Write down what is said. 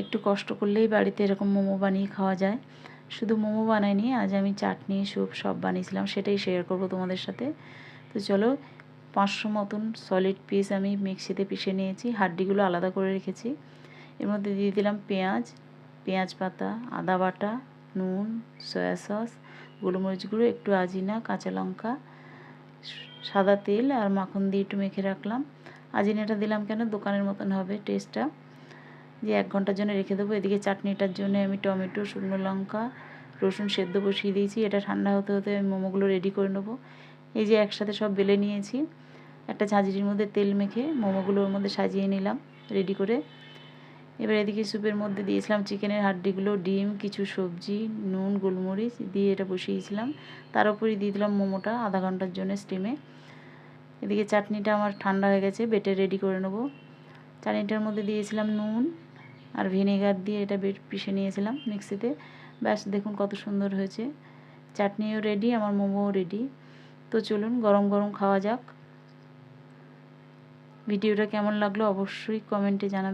একটু কষ্ট করলেই বাড়িতে এরকম মোমো বানিয়ে খাওয়া যায়। শুধু মোমো বানাইনি, আজ আমি চাটনি স্যুপ সব বানিয়েছিলাম, সেটাই শেয়ার করব তোমাদের সাথে। তো চলো, 500 মতন সলিড পিস আমি মিক্সিতে পিষে নিয়েছি, হাড্ডিগুলো আলাদা করে রেখেছি। এর মধ্যে দিয়ে দিলাম পেঁয়াজ পাতা, আদা বাটা, নুন, সয়া সস, গোলমরিচ গুঁড়ো, একটু আজিনা, কাঁচা লঙ্কা, সাদা তেল আর মাখন দিয়ে একটু মেখে রাখলাম। আজিনাটা দিলাম কেন, দোকানের মতন হবে টেস্টটা। দিয়ে 1 ঘন্টার জন্য রেখে দেবো। এদিকে চাটনিটার জন্য আমি টমেটো, শুকনো লঙ্কা, রসুন সেদ্ধ বসিয়ে দিয়েছি। এটা ঠান্ডা হতে হতে আমি মোমোগুলো রেডি করে নেবো। এই যে একসাথে সব বেলে নিয়েছি, একটা ঝাঁঝরির মধ্যে তেল মেখে মোমোগুলো ওর মধ্যে সাজিয়ে নিলাম রেডি করে। এবার এদিকে স্যুপের মধ্যে দিয়েছিলাম চিকেনের হাড্ডিগুলো, ডিম, কিছু সবজি, নুন, গোলমরিচ দিয়ে এটা বসিয়েছিলাম। তার উপরে দিয়ে দিলাম মোমোটা আধা ঘন্টার জন্য স্টিমে। এদিকে চাটনিটা আমার ঠান্ডা হয়ে গেছে, বেটে রেডি করে নেব। চাটনিটার মধ্যে দিয়েছিলাম নুন আর ভিনেগার দিয়ে এটা পিষে নিয়েছিলাম মিক্সিতে। ব্যাস দেখুন কত সুন্দর হয়েছে। চাটনিও রেডি, আমার মোমোও রেডি। তো চলুন গরম গরম খাওয়া যাক। ভিডিওটা কেমন লাগলো অবশ্যই কমেন্টে জানাবেন।